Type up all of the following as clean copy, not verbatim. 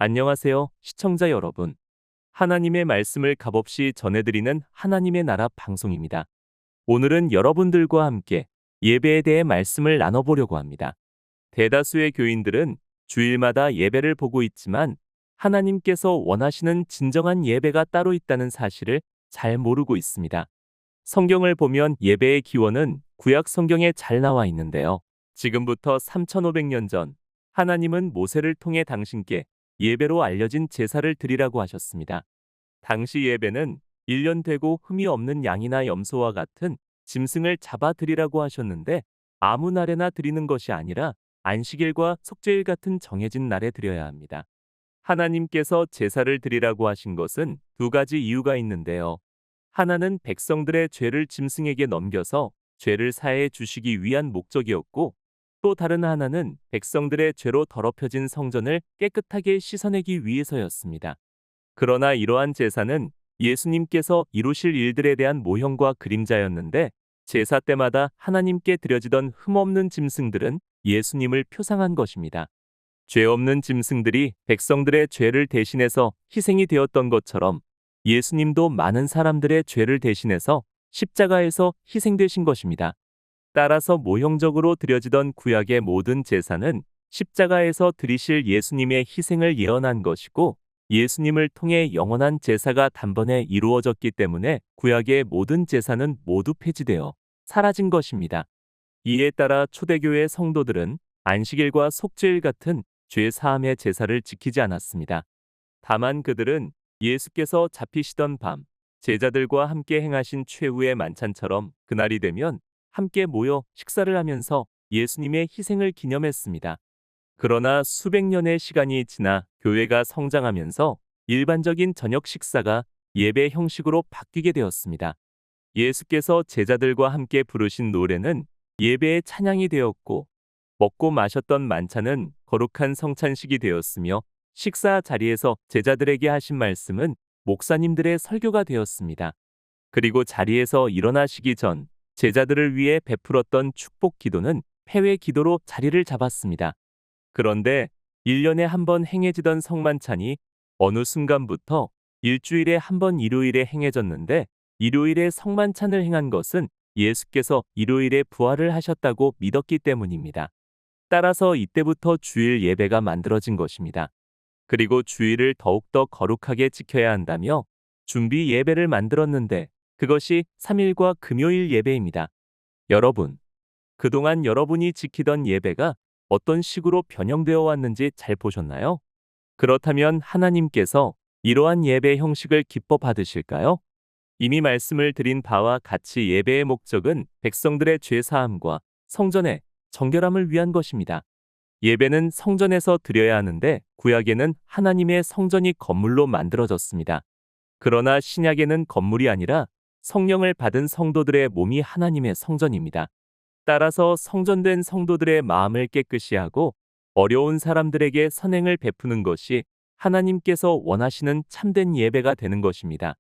안녕하세요, 시청자 여러분. 하나님의 말씀을 값없이 전해드리는 하나님의 나라 방송입니다. 오늘은 여러분들과 함께 예배에 대해 말씀을 나눠보려고 합니다. 대다수의 교인들은 주일마다 예배를 보고 있지만 하나님께서 원하시는 진정한 예배가 따로 있다는 사실을 잘 모르고 있습니다. 성경을 보면 예배의 기원은 구약 성경에 잘 나와 있는데요. 지금부터 3500년 전 하나님은 모세를 통해 당신께 예배로 알려진 제사를 드리라고 하셨습니다. 당시 예배는 1년 되고 흠이 없는 양이나 염소와 같은 짐승을 잡아 드리라고 하셨는데 아무 날에나 드리는 것이 아니라 안식일과 속죄일 같은 정해진 날에 드려야 합니다. 하나님께서 제사를 드리라고 하신 것은 두 가지 이유가 있는데요. 하나는 백성들의 죄를 짐승에게 넘겨서 죄를 사해 주시기 위한 목적이었고, 또 다른 하나는 백성들의 죄로 더럽혀진 성전을 깨끗하게 씻어내기 위해서였습니다. 그러나 이러한 제사는 예수님께서 이루실 일들에 대한 모형과 그림자였는데, 제사 때마다 하나님께 드려지던 흠없는 짐승들은 예수님을 표상한 것입니다. 죄 없는 짐승들이 백성들의 죄를 대신해서 희생이 되었던 것처럼 예수님도 많은 사람들의 죄를 대신해서 십자가에서 희생되신 것입니다. 따라서 모형적으로 드려지던 구약의 모든 제사는 십자가에서 드리실 예수님의 희생을 예언한 것이고, 예수님을 통해 영원한 제사가 단번에 이루어졌기 때문에 구약의 모든 제사는 모두 폐지되어 사라진 것입니다. 이에 따라 초대교회 성도들은 안식일과 속죄일 같은 죄 사함의 제사를 지키지 않았습니다. 다만 그들은 예수께서 잡히시던 밤 제자들과 함께 행하신 최후의 만찬처럼 그날이 되면 함께 모여 식사를 하면서 예수님의 희생을 기념했습니다. 그러나 수백 년의 시간이 지나 교회가 성장하면서 일반적인 저녁 식사가 예배 형식으로 바뀌게 되었습니다. 예수께서 제자들과 함께 부르신 노래는 예배의 찬양이 되었고, 먹고 마셨던 만찬은 거룩한 성찬식이 되었으며, 식사 자리에서 제자들에게 하신 말씀은 목사님들의 설교가 되었습니다. 그리고 자리에서 일어나시기 전 제자들을 위해 베풀었던 축복 기도는 폐회 기도로 자리를 잡았습니다. 그런데 1년에 한 번 행해지던 성만찬이 어느 순간부터 일주일에 한 번 일요일에 행해졌는데, 일요일에 성만찬을 행한 것은 예수께서 일요일에 부활을 하셨다고 믿었기 때문입니다. 따라서 이때부터 주일 예배가 만들어진 것입니다. 그리고 주일을 더욱더 거룩하게 지켜야 한다며 준비 예배를 만들었는데, 그것이 3일과 금요일 예배입니다. 여러분, 그동안 여러분이 지키던 예배가 어떤 식으로 변형되어 왔는지 잘 보셨나요? 그렇다면 하나님께서 이러한 예배 형식을 기뻐 받으실까요? 이미 말씀을 드린 바와 같이 예배의 목적은 백성들의 죄 사함과 성전의 정결함을 위한 것입니다. 예배는 성전에서 드려야 하는데 구약에는 하나님의 성전이 건물로 만들어졌습니다. 그러나 신약에는 건물이 아니라 성령을 받은 성도들의 몸이 하나님의 성전입니다. 따라서 성전된 성도들의 마음을 깨끗이 하고 어려운 사람들에게 선행을 베푸는 것이 하나님께서 원하시는 참된 예배가 되는 것입니다.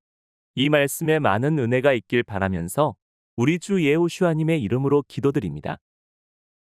이 말씀에 많은 은혜가 있길 바라면서 우리 주 예호슈아님의 이름으로 기도드립니다.